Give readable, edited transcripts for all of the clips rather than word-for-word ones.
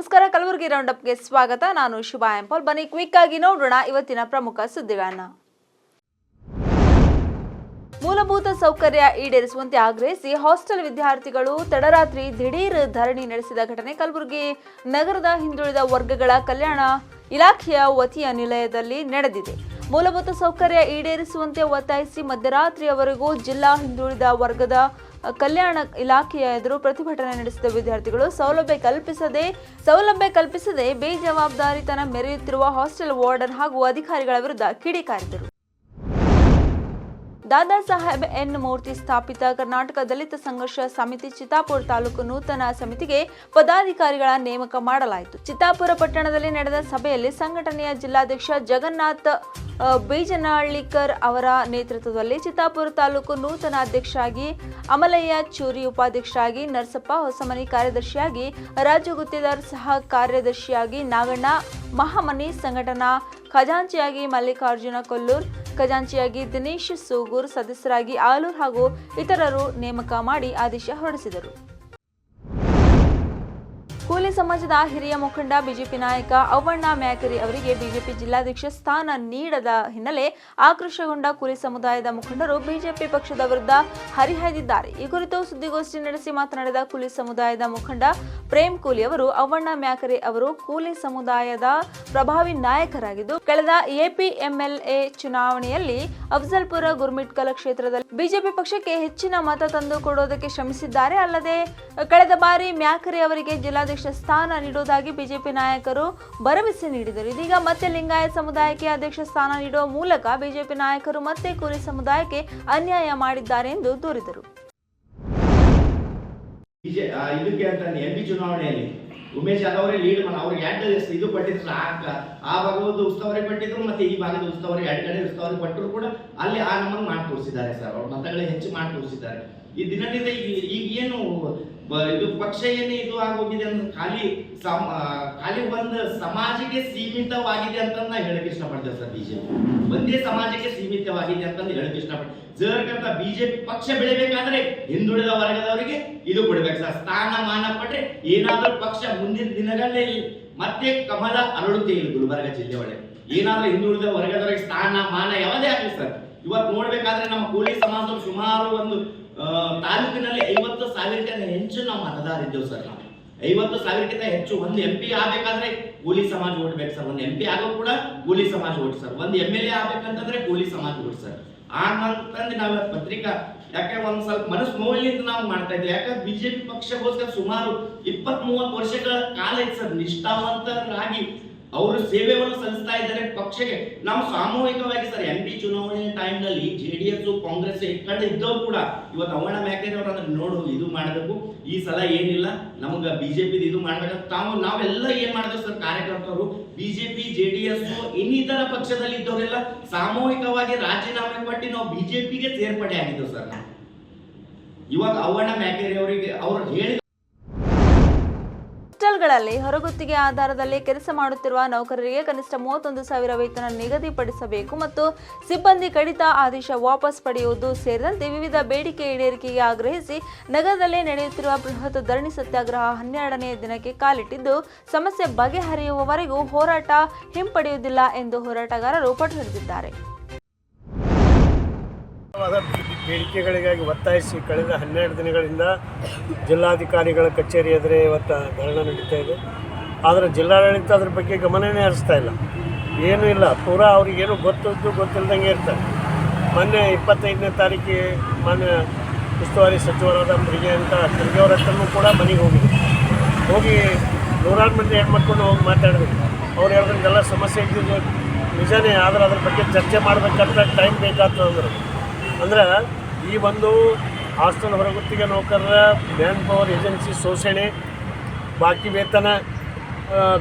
ನಮಸ್ಕಾರ, ಕಲಬುರಗಿ ರೌಂಡ್ ಅಪ್ಗೆ ಸ್ವಾಗತ. ನಾನು ಶುಭಾ ಎಂಪಲ್. ಬನ್ನಿ ಕ್ವಿಕ್ ಆಗಿ ನೋಡೋಣ ಇವತ್ತಿನ ಪ್ರಮುಖ ಸುದ್ದಿಗಳನ್ನ. ಮೂಲಭೂತ ಸೌಕರ್ಯ ಈಡೇರಿಸುವಂತೆ ಆಗ್ರಹಿಸಿ ಹಾಸ್ಟೆಲ್ ವಿದ್ಯಾರ್ಥಿಗಳು ತಡರಾತ್ರಿ ದಿಢೀರ್ ಧರಣಿ ನಡೆಸಿದ ಘಟನೆ ಕಲಬುರಗಿ ನಗರದ ಹಿಂದುಳಿದ ವರ್ಗಗಳ ಕಲ್ಯಾಣ ಇಲಾಖೆಯ ವತಿಯ ನಿಲಯದಲ್ಲಿ ನಡೆದಿದೆ. ಮೂಲಭೂತ ಸೌಕರ್ಯ ಈಡೇರಿಸುವಂತೆ ಒತ್ತಾಯಿಸಿ ಮಧ್ಯರಾತ್ರಿಯವರೆಗೂ ಜಿಲ್ಲಾ ಹಿಂದುಳಿದ ವರ್ಗದ ಕಲ್ಯಾಣ ಇಲಾಖೆಯ ಎದುರು ಪ್ರತಿಭಟನೆ ನಡೆಸಿದ ವಿದ್ಯಾರ್ಥಿಗಳು ಸೌಲಭ್ಯ ಕಲ್ಪಿಸದೆ ಬೇಜವಾಬ್ದಾರಿತನ ಮೆರೆಯುತ್ತಿರುವ ಹಾಸ್ಟೆಲ್ ವಾರ್ಡನ್ ಹಾಗೂ ಅಧಿಕಾರಿಗಳ ವಿರುದ್ಧ ಕಿಡಿಕಾರಿದರು. ದಾದಾ ಸಾಹೇಬ್ ಎನ್ ಮೂರ್ತಿ ಸ್ಥಾಪಿತ ಕರ್ನಾಟಕ ದಲಿತ ಸಂಘರ್ಷ ಸಮಿತಿ ಚಿತ್ತಾಪುರ ತಾಲೂಕು ನೂತನ ಸಮಿತಿಗೆ ಪದಾಧಿಕಾರಿಗಳ ನೇಮಕ ಮಾಡಲಾಯಿತು. ಚಿತ್ತಾಪುರ ಪಟ್ಟಣದಲ್ಲಿ ನಡೆದ ಸಭೆಯಲ್ಲಿ ಸಂಘಟನೆಯ ಜಿಲ್ಲಾಧ್ಯಕ್ಷ ಜಗನ್ನಾಥ್ ಬೀಜನಹಳ್ಳಿಕರ್ ಅವರ ನೇತೃತ್ವದಲ್ಲಿ ಚಿತ್ತಾಪುರ ತಾಲೂಕು ನೂತನ ಅಧ್ಯಕ್ಷರಾಗಿ ಅಮಲಯ್ಯ ಚೂರಿ, ಉಪಾಧ್ಯಕ್ಷರಾಗಿ ನರಸಪ್ಪ ಹೊಸಮನಿ, ಕಾರ್ಯದರ್ಶಿಯಾಗಿ ರಾಜು ಗುತ್ತಿದಾರ್, ಸಹ ಕಾರ್ಯದರ್ಶಿಯಾಗಿ ನಾಗಣ್ಣ ಮಹಾಮನಿ, ಸಂಘಟನಾ ಖಜಾಂಚಿಯಾಗಿ ಮಲ್ಲಿಕಾರ್ಜುನ ಕೊಲ್ಲೂರ್, ಖಜಾಂಚಿಯಾಗಿ ದಿನೇಶ್ ಸೂಗೂರ್, ಸದಸ್ಯರಾಗಿ ಆಲೂರ್ ಹಾಗೂ ಇತರರು ನೇಮಕ ಮಾಡಿ ಆದೇಶ ಹೊರಡಿಸಿದರು. ಕೂಲಿ ಸಮಾಜದ ಹಿರಿಯ ಮುಖಂಡ ಬಿಜೆಪಿ ನಾಯಕ ಅವ್ವಣ್ಣ ಮ್ಯಾಕರಿ ಅವರಿಗೆ ಬಿಜೆಪಿ ಜಿಲ್ಲಾಧ್ಯಕ್ಷ ಸ್ಥಾನ ನೀಡದ ಹಿನ್ನೆಲೆ ಆಕ್ರೋಶಗೊಂಡ ಕೂಲಿ ಸಮುದಾಯದ ಮುಖಂಡರು ಬಿಜೆಪಿ ಪಕ್ಷದ ವಿರುದ್ಧ ಹರಿಹಾಯ್ದಿದ್ದಾರೆ. ಈ ಕುರಿತು ಸುದ್ದಿಗೋಷ್ಠಿ ನಡೆಸಿ ಮಾತನಾಡಿದ ಕೂಲಿ ಸಮುದಾಯದ ಮುಖಂಡ ಪ್ರೇಮ್ ಕೂಲಿ ಅವರು, ಅವ್ವಣ್ಣ ಮ್ಯಾಕರಿ ಅವರು ಕೂಲಿ ಸಮುದಾಯದ ಪ್ರಭಾವಿ ನಾಯಕರಾಗಿದ್ದು, ಕಳೆದ ಎಪಿಎಂಎಲ್ಎ ಚುನಾವಣೆಯಲ್ಲಿ ಅಫ್ಜಲ್ಪುರ ಗುರ್ಮಿಟ್ಕಲ್ ಕ್ಷೇತ್ರದಲ್ಲಿ ಬಿಜೆಪಿ ಪಕ್ಷಕ್ಕೆ ಹೆಚ್ಚಿನ ಮತ ತಂದು ಕೊಡೋದಕ್ಕೆ ಶ್ರಮಿಸಿದ್ದಾರೆ. ಅಲ್ಲದೆ ಕಳೆದ ಬಾರಿ ಮ್ಯಾಕರಿ ಅವರಿಗೆ ಜಿಲ್ಲಾಧ್ಯಕ್ಷ ಸ್ಥಾನ ನೀಡುವುದಾಗಿ ಬಿಜೆಪಿ ನಾಯಕರು ಭರವಸೆ ನೀಡಿದರು. ಇದೀಗ ಮತ್ತೆ ಲಿಂಗಾಯತ ಸಮುದಾಯಕ್ಕೆ ಅಧ್ಯಕ್ಷ ಸ್ಥಾನ ನೀಡುವ ಮೂಲಕ ಬಿಜೆಪಿ ನಾಯಕರು ಮತ್ತೆ ಕೂಲಿ ಸಮುದಾಯಕ್ಕೆ ಅನ್ಯಾಯ ಮಾಡಿದ್ದಾರೆ ಎಂದು ದೂರಿದರು. ಇದಕ್ಕೆ ಅಂತ ಎಂಪಿ ಚುನಾವಣೆಯಲ್ಲಿ ಉಮೇಶ್ ಯಾದವ್ ಅವರೇ ಲೀಡ್ ಮಾಡಿ ಅವ್ರಿಗೆ ಎರಡು ಇದು ಪಟ್ಟಿದ್ರು. ಆ ಭಾಗದ ಉಸ್ತುವಾರಿ ಪಟ್ಟಿದ್ರು, ಮತ್ತೆ ಈ ಭಾಗದ ಉಸ್ತುವಾರಿ ಎರಡು ಕಡೆ ಉಸ್ತುವಾರಿ ಪಟ್ಟರು ಕೂಡ ಅಲ್ಲಿ ಆ ನಮ್ಮನ್ನು ಮಾಡಿ ತೋರಿಸಿದ್ದಾರೆ ಸರ್. ಅವ್ರ ಮತಗಳೇ ಹೆಚ್ಚು ಮಾಡಿ ತೋರಿಸಿದ್ದಾರೆ. ಈ ದಿನದಿಂದ ಈಗ ಏನು ಇದು ಪಕ್ಷ ಏನು ಇದು ಆಗೋಗಿದೆ ಅಂದ್ರೆ ಖಾಲಿ ಒಂದು ಸಮಾಜಕ್ಕೆ ಸೀಮಿತವಾಗಿದೆ ಅಂತ ನಾ ಹೇಳಕ್ ಇಷ್ಟಪಡ್ತೇವೆ ಸರ್. ಬಿಜೆಪಿ ಒಂದೇ ಸಮಾಜಕ್ಕೆ ಸೀಮಿತವಾಗಿದೆ ಅಂತಂದು ಹೇಳಕ್ ಇಷ್ಟಪಡ್ತೇವೆ. ಜರ್ಕಂತ ಬಿಜೆಪಿ ಪಕ್ಷ ಬೆಳಿಬೇಕಾದ್ರೆ ಹಿಂದುಳಿದ ವರ್ಗದವರಿಗೆ ಇದು ಕೊಡ್ಬೇಕು ಸರ್. ಸ್ಥಾನಮಾನ ಕೊಟ್ರೆ ಏನಾದ್ರೂ ಪಕ್ಷ ಮುಂದಿನ ದಿನಗಳಲ್ಲಿ ಮತ್ತೆ ಕಮಲ ಅರಳುತ್ತೆ. ಇಲ್ಲಿ ಗುಲ್ಬರ್ಗ ಜಿಲ್ಲೆ ಒಳಗೆ ಏನಾದ್ರೂ ಹಿಂದುಳಿದ ವರ್ಗದವರಿಗೆ ಸ್ಥಾನಮಾನ ಯಾವುದೇ ಆಗಲಿ ಸರ್. ಇವತ್ತು ನೋಡ್ಬೇಕಾದ್ರೆ ನಮ್ಮ ಕೂಲಿ ಸಮಾಜದವರು ಸುಮಾರು ಒಂದು ತಾಲೂಕಿನಲ್ಲಿ 50,000ಕ್ಕಿಂತ ಹೆಚ್ಚು ನಾವು ಮತದಾರಿದ್ದೇವೆ ಸರ್. ನಾವು 50,000ಕ್ಕಿಂತ ಹೆಚ್ಚು. ಒಂದು MP ಆಗ್ಬೇಕಾದ್ರೆ ಕೂಲಿ ಸಮಾಜ ಓಟ್ಬೇಕು ಸರ್. ಒಂದು MP ಆಗೋ ಕೂಡ ಕೂಲಿ ಸಮಾಜ ಓಟ್ ಸರ್. ಒಂದು MLA ಆಗ್ಬೇಕಂತಂದ್ರೆ ಕೂಲಿ ಸಮಾಜ ಓಟ್ ಸರ್. ಅಂತಂದು ನಾವು ಪತ್ರಿಕಾ ಯಾಕೆ ಒಂದ್ ಸ್ವಲ್ಪ ಮನಸ್ಸು ನೋವಿನಿಂದ ನಾವು ಮಾಡ್ತಾ ಇದ್ದೇವೆ. ಯಾಕಂದ್ರೆ ಬಿಜೆಪಿ ಪಕ್ಷಗೋಸ್ಕರ ಸುಮಾರು 20-30 ವರ್ಷಗಳ ಕಾಲ ಐತೆ ಸರ್. ನಿಷ್ಠಾವಂತರಾಗಿ ಅವರು ಸೇವೆಯನ್ನು ಸಲ್ಲಿಸ್ತಾ ಇದ್ದಾರೆ ಪಕ್ಷಕ್ಕೆ. ನಾವು ಸಾಮೂಹಿಕವಾಗಿ ಸರ್ MP ಚುನಾವಣೆ ಟೈಮ್ನಲ್ಲಿ JDS ಕಾಂಗ್ರೆಸ್ ಕಡೆ ಇದ್ದವ್ರು ಕೂಡ ಇವತ್ತು ಅವ್ವಣ್ಣ ಮ್ಯಾಕರಿ ಅವರು ಅಂದ್ರೆ ನೋಡು ಇದು ಮಾಡಬೇಕು, ಈ ಸಲ ಏನಿಲ್ಲ ನಮ್ಗೆ ಬಿಜೆಪಿ ಇದು ಮಾಡ್ಬೇಕಂತ ನಾವೆಲ್ಲ ಏನ್ ಮಾಡಿದ್ರು ಸರ್. ಕಾರ್ಯಕರ್ತರು ಬಿಜೆಪಿ JDS ಇನ್ನಿತರ ಪಕ್ಷದಲ್ಲಿ ಇದ್ದವರೆಲ್ಲ ಸಾಮೂಹಿಕವಾಗಿ ರಾಜೀನಾಮೆ ಕೊಟ್ಟು ನಾವು ಬಿಜೆಪಿಗೆ ಸೇರ್ಪಡೆ ಆಗಿದ್ದೇವೆ ಸರ್. ನಾವು ಇವಾಗ ಅವ್ವಣ್ಣ ಮ್ಯಾಕರಿ ಅವರಿಗೆ ಅವ್ರು ಹೇಳಿ ಹಾಸ್ಟೆಲ್ಗಳಲ್ಲಿ ಹೊರಗುತ್ತಿಗೆ ಆಧಾರದಲ್ಲಿ ಕೆಲಸ ಮಾಡುತ್ತಿರುವ ನೌಕರರಿಗೆ ಕನಿಷ್ಠ 31,000 ವೇತನ ನಿಗದಿಪಡಿಸಬೇಕು ಮತ್ತು ಸಿಬ್ಬಂದಿ ಕಡಿತ ಆದೇಶ ವಾಪಸ್ ಪಡೆಯುವುದು ಸೇರಿದಂತೆ ವಿವಿಧ ಬೇಡಿಕೆ ಈಡೇರಿಕೆಗೆ ಆಗ್ರಹಿಸಿ ನಗರದಲ್ಲಿ ನಡೆಯುತ್ತಿರುವ ಬೃಹತ್ ಧರಣಿ ಸತ್ಯಾಗ್ರಹ 12ನೇ ದಿನಕ್ಕೆ ಕಾಲಿಟ್ಟಿದ್ದು, ಸಮಸ್ಯೆ ಬಗೆಹರಿಯುವವರೆಗೂ ಹೋರಾಟ ಹಿಂಪಡೆಯುವುದಿಲ್ಲ ಎಂದು ಹೋರಾಟಗಾರರು ಪಟ್ಟು ಹಿಡಿದಿದ್ದಾರೆ. ಬೇಡಿಕೆಗಳಿಗಾಗಿ ಒತ್ತಾಯಿಸಿ ಕಳೆದ 12 ದಿನಗಳಿಂದ ಜಿಲ್ಲಾಧಿಕಾರಿಗಳ ಕಚೇರಿ ಎದುರೇ ಇವತ್ತು ಧರಣಿ ನಡೀತಾ ಇದೆ. ಆದರೆ ಜಿಲ್ಲಾಡಳಿತ ಅದ್ರ ಬಗ್ಗೆ ಗಮನನೇ ಹರಿಸ್ತಾ ಇಲ್ಲ, ಏನೂ ಇಲ್ಲ. ಪೂರಾ ಅವ್ರಿಗೇನು ಗೊತ್ತಿಲ್ಲದಂಗೆ ಇರ್ತಾರೆ. ಮೊನ್ನೆ 25ನೇ ತಾರೀಕಿಗೆ ಮಾನ್ಯ ಉಸ್ತುವಾರಿ ಸಚಿವರಾದ ಪ್ರಿಯಾಂಕ ಖರ್ಗೆ ಅವರ ಹತ್ರನೂ ಕೂಡ ಮನೆಗೆ ಹೋಗಿ ನೂರಾರು ಮಂದಿ ಹೆಣ್ಮಕ್ಳು ಹೋಗಿ ಮಾತಾಡಿದ್ರು. ಅವ್ರು ಹೇಳಿದ್ರೆಲ್ಲ ಸಮಸ್ಯೆ ಇದ್ದಿದ್ದು ನಿಜನೇ, ಆದರೆ ಅದ್ರ ಬಗ್ಗೆ ಚರ್ಚೆ ಮಾಡಬೇಕಂತ ಟೈಮ್ ಬೇಕಾಗ್ತದೆ ಅಂದ್ರೆ ಈ ಒಂದು ಹಾಸ್ಟೆಲ್ ಹೊರಗುತ್ತಿಗೆ ನೌಕರರ ಮ್ಯಾನ್ ಪವರ್ ಏಜೆನ್ಸಿ ಶೋಷಣೆ, ಬಾಕಿ ವೇತನ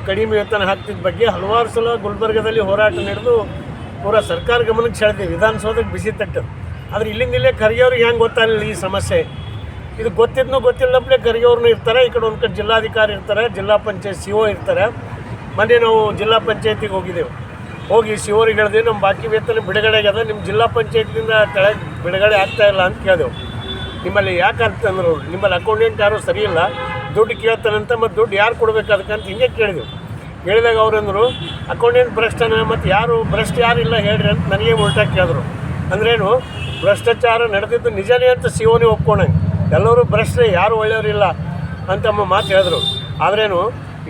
ಕಡಿಮೆ ವೇತನ ಹಾಕ್ತಿದ್ದ ಬಗ್ಗೆ ಹಲವಾರು ಸಲ ಗುಲ್ಬರ್ಗದಲ್ಲಿ ಹೋರಾಟ ನಡೆದು ಪೂರಾ ಸರ್ಕಾರ ಗಮನಕ್ಕೆ ಸೆಳೆದಿದೆ. ವಿಧಾನಸೌಧಕ್ಕೆ ಬಿಸಿ ತಟ್ಟದು. ಆದರೆ ಇಲ್ಲಿಂದಲೇ ಖರ್ಗೆ ಅವ್ರಿಗೆ ಹೆಂಗೆ ಗೊತ್ತಾಗಲಿಲ್ಲ ಈ ಸಮಸ್ಯೆ. ಇದು ಗೊತ್ತಿಲ್ಲಪ್ಲೆ ಖರ್ಗೆ ಅವ್ರನ್ನೂ ಇರ್ತಾರೆ, ಈ ಕಡೆ ಒಂದು ಕಡೆ ಜಿಲ್ಲಾಧಿಕಾರಿ ಇರ್ತಾರೆ, ಜಿಲ್ಲಾ ಪಂಚಾಯತ್ CO ಇರ್ತಾರೆ. ಮೊನ್ನೆ ನಾವು ಜಿಲ್ಲಾ ಪಂಚಾಯತಿಗೆ ಹೋಗಿ ಶಿವರಿಗೆ ಹೇಳಿದ್ವಿ, ನಮ್ಮ ಬಾಕಿ ವೇತನ ಬಿಡುಗಡೆ ಆಗ್ಯದ, ನಿಮ್ಮ ಜಿಲ್ಲಾ ಪಂಚಾಯತ್ನಿಂದ ಕೆಳಗೆ ಬಿಡುಗಡೆ ಆಗ್ತಾಯಿಲ್ಲ ಅಂತ ಕೇಳಿದೆವು. ನಿಮ್ಮಲ್ಲಿ ಯಾಕೆ ಅಂತಂದ್ರು, ನಿಮ್ಮಲ್ಲಿ ಅಕೌಂಟೆಂಟ್ ಯಾರೂ ಸರಿ ಇಲ್ಲ, ದುಡ್ಡು ಕೇಳ್ತಾನಂತ, ಮತ್ತು ದುಡ್ಡು ಯಾರು ಕೊಡ್ಬೇಕು ಅದಕ್ಕಂತ ಹಿಂಗೆ ಕೇಳಿದೆವು. ಕೇಳಿದಾಗ ಅವ್ರಂದರು ಅಕೌಂಟೆಂಟ್ ಭ್ರಷ್ಟನ, ಮತ್ತು ಯಾರು ಭ್ರಷ್ಟ ಯಾರಿಲ್ಲ ಹೇಳ್ರಿ ಅಂತ ನನಗೆ ಉಲ್ಟಾಗಿ ಕೇಳಿದ್ರು. ಅಂದ್ರೇನು, ಭ್ರಷ್ಟಾಚಾರ ನಡೆದಿದ್ದು ನಿಜನೇ ಅಂತ ಸಿಒನೇ ಒಪ್ಕೊಂಡಂಗೆ, ಎಲ್ಲರೂ ಭ್ರಷ್ಟರೇ, ಯಾರು ಒಳ್ಳೆಯವರಿಲ್ಲ ಅಂತ ಮಾತು ಹೇಳಿದ್ರು. ಆದ್ರೇನು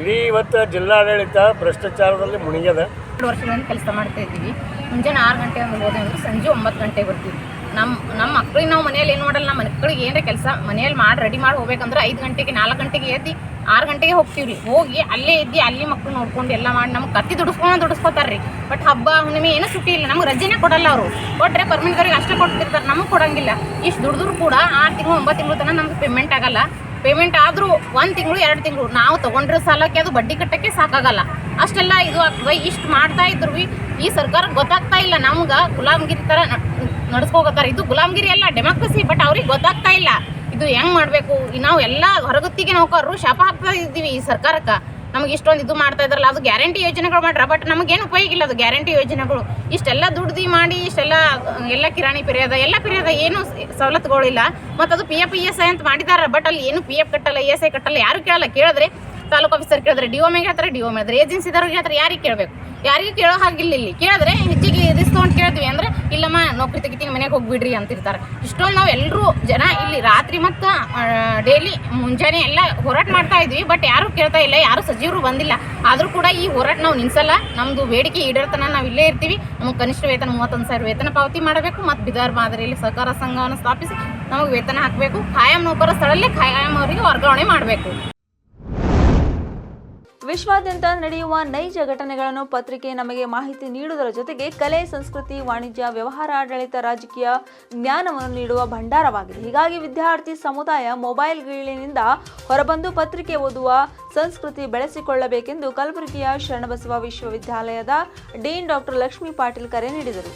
ಇಡೀ ಇವತ್ತು ಜಿಲ್ಲಾಡಳಿತ ಭ್ರಷ್ಟಾಚಾರದಲ್ಲಿ ಮುಳುಗ್ಯದ. 2 ವರ್ಷಗಳಿಂದ ಕೆಲಸ ಮಾಡ್ತಾ ಇದ್ದೀವಿ. ಮುಂಜಾನೆ 6 ಗಂಟೆ ಒಂದು ಹೋದೆ ಅಂದ್ರೆ ಸಂಜೆ 9 ಗಂಟೆಗೆ ಬರ್ತೀವಿ. ನಮ್ಮ ಮಕ್ಳಿಗೆ ನಾವು ಮನೆಯಲ್ಲಿ ಏನು ಮಾಡಲ್ಲ, ನಮ್ಮ ಮಕ್ಕಳಿಗೆ ಏನಾರ ಕೆಲಸ ಮನೆಯಲ್ಲಿ ರೆಡಿ ಮಾಡಿ ಹೋಗ್ಬೇಕಂದ್ರೆ 5 ಗಂಟೆಗೆ 4 ಗಂಟೆಗೆ ಎದ್ದು 6 ಗಂಟೆಗೆ ಹೋಗ್ತೀವಿ ರೀ. ಹೋಗಿ ಅಲ್ಲೇ ಇದ್ದು ಅಲ್ಲಿ ಮಕ್ಕಳು ನೋಡ್ಕೊಂಡು ಎಲ್ಲ ಮಾಡಿ ನಮ್ಗೆ ಕತ್ತಿ ದುಡಿಸ್ಕೊತಾರೆ ರೀ. ಬಟ್ ಹಬ್ಬ ಹುಣ್ಣಿಮೆ ಏನೂ ಸುಟ್ಟಿ ಇಲ್ಲ, ನಮ್ಗೆ ರಜೆನೇ ಕೊಡಲ್ಲ ಅವರು. ಕೊಟ್ಟರೆ ಪರ್ಮನೆಂಟ್ದವ್ರಿಗೆ ಅಷ್ಟೇ ಕೊಡ್ತಿರ್ತಾರೆ, ನಮಗೆ ಕೊಡೋಂಗಿಲ್ಲ. ಇಷ್ಟು ದುಡಿದ್ರು ಕೂಡ 6 ತಿಂಗಳು 9 ತಿಂಗಳು ತನಕ ನಮ್ಗೆ ಪೇಮೆಂಟ್ ಆಗಲ್ಲ. ಪೇಮೆಂಟ್ ಆದರೂ 1 ತಿಂಗಳು 2 ತಿಂಗಳು ನಾವು ತೊಗೊಂಡಿರೋ ಸಾಲಕ್ಕೆ ಅದು ಬಡ್ಡಿ ಕಟ್ಟಕ್ಕೆ ಸಾಕಾಗಲ್ಲ. ಅಷ್ಟೆಲ್ಲ ಇದು ಆಗ್ತದೆ. ಇಷ್ಟು ಮಾಡ್ತಾ ಇದ್ರು ಈ ಸರ್ಕಾರಕ್ಕೆ ಗೊತ್ತಾಗ್ತಾ ಇಲ್ಲ. ನಮ್ಗೆ ಗುಲಾಮ್ಗಿರಿ ಥರ ನಡ್ಸ್ಕೋತಾರೆ. ಇದು ಗುಲಾಮ್ಗಿರಿ ಅಲ್ಲ, ಡೆಮೋಕ್ರಸಿ. ಬಟ್ ಅವ್ರಿಗೆ ಗೊತ್ತಾಗ್ತಾ ಇಲ್ಲ ಇದು ಹೆಂಗೆ ಮಾಡಬೇಕು. ನಾವು ಎಲ್ಲ ಹೊರಗುತ್ತಿಗೆ ನೌಕರರು ಶಾಪ ಹಾಕ್ತಾ ಇದ್ದೀವಿ ಈ ಸರ್ಕಾರಕ್ಕೆ. ನಮಗೆ ಇಷ್ಟೊಂದು ಇದು ಮಾಡ್ತಾ ಇದ್ರಲ್ಲ, ಅದು ಗ್ಯಾರಂಟಿ ಯೋಜನೆಗಳು ಮಾಡ್ರ, ಬಟ್ ನಮಗೇನು ಉಪಯೋಗ ಇಲ್ಲ ಅದು ಗ್ಯಾರಂಟಿ ಯೋಜನೆಗಳು. ಇಷ್ಟೆಲ್ಲ ದುಡ್ದು ಮಾಡಿ ಇಷ್ಟೆಲ್ಲ ಎಲ್ಲ ಕಿರಾಣಿ ಪಿರಿಯದ ಎಲ್ಲ ಪಿರಿಯದ ಏನು ಸವಲತ್ತುಗಳಿಲ್ಲ. ಮತ್ತು ಅದು PF ESI ಅಂತ ಮಾಡಿದಾರೆ, ಬಟ್ ಅಲ್ಲಿ ಏನು PF ಕಟ್ಟಲ್ಲ, ESI ಕಟ್ಟಲ್ಲ, ಯಾರು ಕೇಳಲ್ಲ. ಕೇಳಿದ್ರೆ ತಾಲೂಕು ಆಫೀಸರ್ ಕೇಳಿದ್ರೆ DO ಮೇಗೆ ಹೇಳ್ತಾರೆ, DO ಮೇದ್ರೆ ಏಜೆನ್ಸಿದವ್ರಿಗೆ ಹೇಳ್ತಾರೆ. ಯಾರಿಗೆ ಕೇಳಬೇಕು? ಯಾರಿಗೂ ಕೇಳೋ ಹಾಗಿಲ್ಲ. ಇಲ್ಲಿ ಕೇಳಿದ್ರೆ ಹೆಚ್ಚಿಗೆ ರಿಸ್ಕ್ ತೊಗೊಂಡು ಕೇಳ್ತೀವಿ ಅಂದರೆ ಇಲ್ಲಮ್ಮ ನೌಕರಿ ತೆಗಿತೀನಿ ಮನೆಗೆ ಹೋಗಿಬಿಡ್ರಿ ಅಂತಿರ್ತಾರೆ. ಇಷ್ಟೊಂದು ನಾವು ಎಲ್ಲರೂ ಜನ ಇಲ್ಲಿ ರಾತ್ರಿ ಮತ್ತು ಡೈಲಿ ಮುಂಜಾನೆ ಎಲ್ಲ ಹೋರಾಟ ಮಾಡ್ತಾ ಇದ್ವಿ. ಬಟ್ ಯಾರೂ ಕೇಳ್ತಾ ಇಲ್ಲ, ಯಾರೂ ಸಚಿವರು ಬಂದಿಲ್ಲ. ಆದರೂ ಕೂಡ ಈ ಹೋರಾಟ ನಾವು ನಿಲ್ಲಿಸಲ್ಲ. ನಮ್ಮದು ಬೇಡಿಕೆ ಈಡೇರ್ತನ ನಾವು ಇಲ್ಲೇ ಇರ್ತೀವಿ. ನಮಗೆ ಕನಿಷ್ಠ ವೇತನ 31,000 ವೇತನ ಪಾವತಿ ಮಾಡಬೇಕು. ಮತ್ತು ಬಿದಾರ್ ಮಾದರಿಯಲ್ಲಿ ಸಹಕಾರ ಸಂಘವನ್ನು ಸ್ಥಾಪಿಸಿ ನಮಗೆ ವೇತನ ಹಾಕಬೇಕು. ಖಾಯಂ ನೌಕರ ಸ್ಥಳದಲ್ಲೇ ಖಾಯಂ ಅವರಿಗೆ ವರ್ಗಾವಣೆ ಮಾಡಬೇಕು. ವಿಶ್ವಾದ್ಯಂತ ನಡೆಯುವ ನೈಜ ಘಟನೆಗಳನ್ನು ಪತ್ರಿಕೆ ನಮಗೆ ಮಾಹಿತಿ ನೀಡುವುದರ ಜೊತೆಗೆ ಕಲೆ, ಸಂಸ್ಕೃತಿ, ವಾಣಿಜ್ಯ, ವ್ಯವಹಾರ, ಆಡಳಿತ, ರಾಜಕೀಯ ಜ್ಞಾನವನ್ನು ನೀಡುವ ಭಂಡಾರವಾಗಿದೆ. ಹೀಗಾಗಿ ವಿದ್ಯಾರ್ಥಿ ಸಮುದಾಯ ಮೊಬೈಲ್ಗಳಿಂದ ಹೊರಬಂದು ಪತ್ರಿಕೆ ಓದುವ ಸಂಸ್ಕೃತಿ ಬೆಳೆಸಿಕೊಳ್ಳಬೇಕೆಂದು ಕಲಬುರಗಿಯ ಶರಣಬಸವ ವಿಶ್ವವಿದ್ಯಾಲಯದ ಡೀನ್ ಡಾಕ್ಟರ್ ಲಕ್ಷ್ಮೀ ಪಾಟೀಲ್ ಕರೆ ನೀಡಿದರು.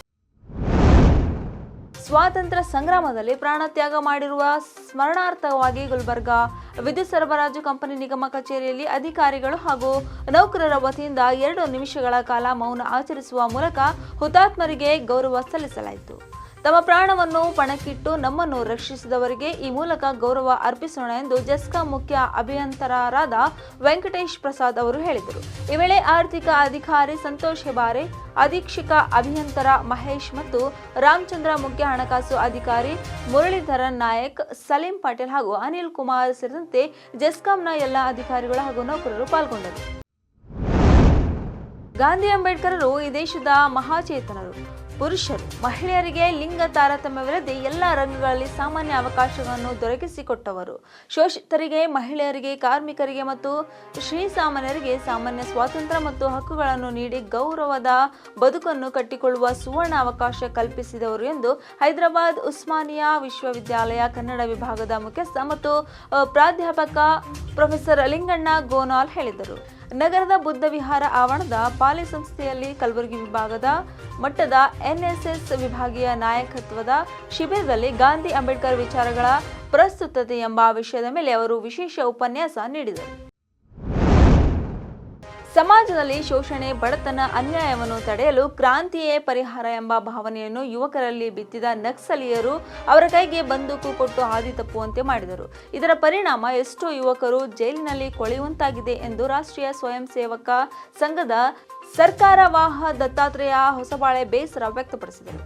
ಸ್ವಾತಂತ್ರ್ಯ ಸಂಗ್ರಾಮದಲ್ಲಿ ಪ್ರಾಣತ್ಯಾಗ ಮಾಡಿರುವ ಸ್ಮರಣಾರ್ಥವಾಗಿ ಗುಲ್ಬರ್ಗಾ ವಿದ್ಯುತ್ ಸರಬರಾಜು ಕಂಪನಿ ನಿಗಮ ಕಚೇರಿಯಲ್ಲಿ ಅಧಿಕಾರಿಗಳು ಹಾಗೂ ನೌಕರರ ವತಿಯಿಂದ 2 ನಿಮಿಷಗಳ ಕಾಲ ಮೌನ ಆಚರಿಸುವ ಮೂಲಕ ಹುತಾತ್ಮರಿಗೆ ಗೌರವ ಸಲ್ಲಿಸಲಾಯಿತು. ತಮ್ಮ ಪ್ರಾಣವನ್ನು ಪಣಕ್ಕಿಟ್ಟು ನಮ್ಮನ್ನು ರಕ್ಷಿಸಿದವರಿಗೆ ಈ ಮೂಲಕ ಗೌರವ ಅರ್ಪಿಸೋಣ ಎಂದು ಜೆಸ್ಕಾಂ ಮುಖ್ಯ ಅಭಿಯಂತರರಾದ ವೆಂಕಟೇಶ್ ಪ್ರಸಾದ್ ಅವರು ಹೇಳಿದರು. ಈ ವೇಳೆ ಆರ್ಥಿಕ ಅಧಿಕಾರಿ ಸಂತೋಷ್ ಹೆಬಾರೆ, ಅಧೀಕ್ಷಕ ಅಭಿಯಂತರ ಮಹೇಶ್ ಮತ್ತು ರಾಮಚಂದ್ರ, ಮುಖ್ಯ ಹಣಕಾಸು ಅಧಿಕಾರಿ ಮುರಳೀಧರನ್ ನಾಯಕ್, ಸಲೀಂ ಪಾಟೀಲ್ ಹಾಗೂ ಅನಿಲ್ ಕುಮಾರ್ ಸೇರಿದಂತೆ ಜೆಸ್ಕಾಂನ ಎಲ್ಲ ಅಧಿಕಾರಿಗಳು ಹಾಗೂ ನೌಕರರು ಪಾಲ್ಗೊಂಡರು. ಗಾಂಧಿ ಅಂಬೇಡ್ಕರರು ಈ ದೇಶದ ಮಹಾಚೇತನರು. ಪುರುಷರು, ಮಹಿಳೆಯರಿಗೆ ಲಿಂಗ ತಾರತಮ್ಯವಿಲ್ಲದೆ ಎಲ್ಲ ರಂಗಗಳಲ್ಲಿ ಸಾಮಾನ್ಯ ಅವಕಾಶಗಳನ್ನು ದೊರಕಿಸಿಕೊಟ್ಟವರು. ಶೋಷಿತರಿಗೆ, ಮಹಿಳೆಯರಿಗೆ, ಕಾರ್ಮಿಕರಿಗೆ ಮತ್ತು ಶ್ರೀಸಾಮಾನ್ಯರಿಗೆ ಸಾಮಾನ್ಯ ಸ್ವಾತಂತ್ರ್ಯ ಮತ್ತು ಹಕ್ಕುಗಳನ್ನು ನೀಡಿ ಗೌರವದ ಬದುಕನ್ನು ಕಟ್ಟಿಕೊಳ್ಳುವ ಸುವರ್ಣ ಅವಕಾಶ ಕಲ್ಪಿಸಿದವರು ಎಂದು ಹೈದರಾಬಾದ್ ಉಸ್ಮಾನಿಯಾ ವಿಶ್ವವಿದ್ಯಾಲಯ ಕನ್ನಡ ವಿಭಾಗದ ಮುಖ್ಯಸ್ಥ ಮತ್ತು ಪ್ರಾಧ್ಯಾಪಕ ಪ್ರೊಫೆಸರ್ ಲಿಂಗಣ್ಣ ಗೋನಾಲ್ ಹೇಳಿದರು. ನಗರದ ಬುದ್ಧ ವಿಹಾರ ಆವರಣದ ಪಾಲಿ ಸಂಸ್ಥೆಯಲ್ಲಿ ಕಲಬುರಗಿ ವಿಭಾಗದ ಮಟ್ಟದ NSS ವಿಭಾಗೀಯ ನಾಯಕತ್ವದ ಶಿಬಿರದಲ್ಲಿ ಗಾಂಧಿ ಅಂಬೇಡ್ಕರ್ ವಿಚಾರಗಳ ಪ್ರಸ್ತುತತೆ ಎಂಬ ವಿಷಯದ ಮೇಲೆ ಅವರು ವಿಶೇಷ ಉಪನ್ಯಾಸ ನೀಡಿದರು. ಸಮಾಜದಲ್ಲಿ ಶೋಷಣೆ, ಬಡತನ, ಅನ್ಯಾಯವನ್ನು ತಡೆಯಲು ಕ್ರಾಂತಿಯೇ ಪರಿಹಾರ ಎಂಬ ಭಾವನೆಯನ್ನು ಯುವಕರಲ್ಲಿ ಬಿತ್ತಿದ ನಕ್ಸಲೀಯರು ಅವರ ಕೈಗೆ ಬಂದೂಕು ಕೊಟ್ಟು ಹಾದಿ ತಪ್ಪುವಂತೆ ಮಾಡಿದರು. ಇದರ ಪರಿಣಾಮ ಎಷ್ಟೋ ಯುವಕರು ಜೈಲಿನಲ್ಲಿ ಕೊಳೆಯುವಂತಾಗಿದೆ ಎಂದು ರಾಷ್ಟ್ರೀಯ ಸ್ವಯಂ ಸೇವಕ ಸಂಘದ ಸರ್ಕಾರವಾಹ ದತ್ತಾತ್ರೇಯ ಹೊಸಬಾಳೆ ಬೇಸರ ವ್ಯಕ್ತಪಡಿಸಿದರು.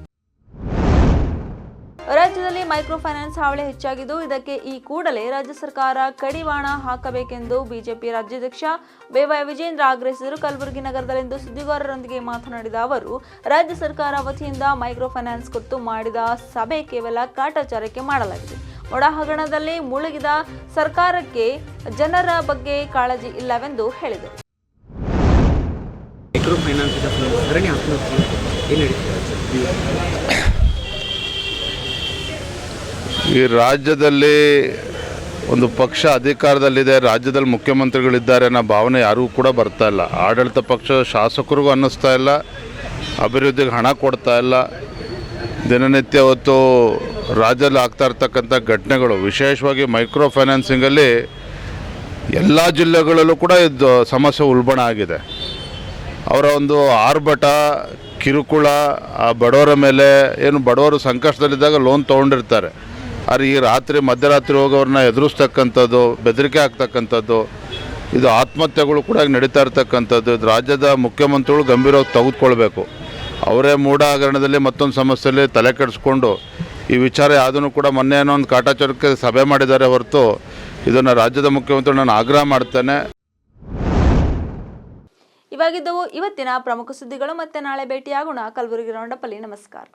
ರಾಜ್ಯದಲ್ಲಿ ಮೈಕ್ರೋ ಫೈನಾನ್ಸ್ ಹಾವಳಿ ಹೆಚ್ಚಾಗಿದ್ದು, ಇದಕ್ಕೆ ಈ ಕೂಡಲೇ ರಾಜ್ಯ ಸರ್ಕಾರ ಕಡಿವಾಣ ಹಾಕಬೇಕೆಂದು ಬಿಜೆಪಿ ರಾಜ್ಯಾಧ್ಯಕ್ಷ BY ವಿಜೇಂದ್ರ ಆಗ್ರಹಿಸಿದರು. ಕಲಬುರಗಿ ನಗರದಲ್ಲಿಂದು ಸುದ್ದಿಗಾರರೊಂದಿಗೆ ಮಾತನಾಡಿದ ಅವರು, ರಾಜ್ಯ ಸರ್ಕಾರ ವತಿಯಿಂದ ಮೈಕ್ರೋ ಫೈನಾನ್ಸ್ ಕುರಿತು ಮಾಡಿದ ಸಭೆ ಕೇವಲ ಕಾಟಾಚಾರಕ್ಕೆ ಮಾಡಲಾಗಿದೆ. ಮೊಡ ಹಗರಣದಲ್ಲಿ ಮುಳುಗಿದ ಸರ್ಕಾರಕ್ಕೆ ಜನರ ಬಗ್ಗೆ ಕಾಳಜಿ ಇಲ್ಲವೆಂದು ಹೇಳಿದರು. ಮೈಕ್ರೋ ಫೈನಾನ್ಸ್ ಧರಣಿ ಈ ರಾಜ್ಯದಲ್ಲಿ ಒಂದು ಪಕ್ಷ ಅಧಿಕಾರದಲ್ಲಿದೆ, ರಾಜ್ಯದಲ್ಲಿ ಮುಖ್ಯಮಂತ್ರಿಗಳಿದ್ದಾರೆ ಅನ್ನೋ ಭಾವನೆ ಯಾರಿಗೂ ಕೂಡ ಬರ್ತಾ ಇಲ್ಲ. ಆಡಳಿತ ಪಕ್ಷ ಶಾಸಕರಿಗೂ ಅನ್ನಿಸ್ತಾ ಇಲ್ಲ, ಅಭಿವೃದ್ಧಿಗೆ ಹಣ ಕೊಡ್ತಾ ಇಲ್ಲ. ದಿನನಿತ್ಯ ಹೊತ್ತು ರಾಜ್ಯದಲ್ಲಿ ಆಗ್ತಾ ಇರ್ತಕ್ಕಂಥ ಘಟನೆಗಳು, ವಿಶೇಷವಾಗಿ ಮೈಕ್ರೋ ಫೈನಾನ್ಸಿಂಗಲ್ಲಿ ಎಲ್ಲ ಜಿಲ್ಲೆಗಳಲ್ಲೂ ಕೂಡ ಇದು ಸಮಸ್ಯೆ ಉಲ್ಬಣ ಆಗಿದೆ. ಅವರ ಒಂದು ಆರ್ಭಟ, ಕಿರುಕುಳ, ಆ ಬಡವರ ಮೇಲೆ, ಏನು ಬಡವರು ಸಂಕಷ್ಟದಲ್ಲಿದ್ದಾಗ ಲೋನ್ ತೊಗೊಂಡಿರ್ತಾರೆ, ಆದರೆ ಈ ರಾತ್ರಿ ಮಧ್ಯರಾತ್ರಿ ಹೋಗೋರನ್ನ ಎದುರಿಸ್ತಕ್ಕಂಥದ್ದು, ಬೆದರಿಕೆ ಆಗ್ತಕ್ಕಂಥದ್ದು, ಇದು ಆತ್ಮಹತ್ಯೆಗಳು ಕೂಡ ನಡೀತಾ ಇರ್ತಕ್ಕಂಥದ್ದು. ಇದು ರಾಜ್ಯದ ಮುಖ್ಯಮಂತ್ರಿಗಳು ಗಂಭೀರವಾಗಿ ತೆಗೆದುಕೊಳ್ಬೇಕು. ಅವರೇ ಮೂಢ ಹಗರಣದಲ್ಲಿ ಮತ್ತೊಂದು ಸಮಸ್ಯೆಯಲ್ಲಿ ತಲೆ ಕೆಡಿಸ್ಕೊಂಡು ಈ ವಿಚಾರ ಯಾವುದನ್ನು ಕೂಡ ಮೊನ್ನೆ ಏನೋ ಒಂದು ಕಾಟಾಚಾರಕ್ಕೆ ಸಭೆ ಮಾಡಿದ್ದಾರೆ ಹೊರತು ಇದನ್ನು ರಾಜ್ಯದ ಮುಖ್ಯಮಂತ್ರಿ ನಾನು ಆಗ್ರಹ ಮಾಡ್ತೇನೆ. ಇವಾಗಿದ್ದವು ಇವತ್ತಿನ ಪ್ರಮುಖ ಸುದ್ದಿಗಳು. ಮತ್ತೆ ನಾಳೆ ಭೇಟಿಯಾಗೋಣ. ಕಲಬುರಗಿ ರೌಂಡಪ್ಪಲ್ಲಿ. ನಮಸ್ಕಾರ.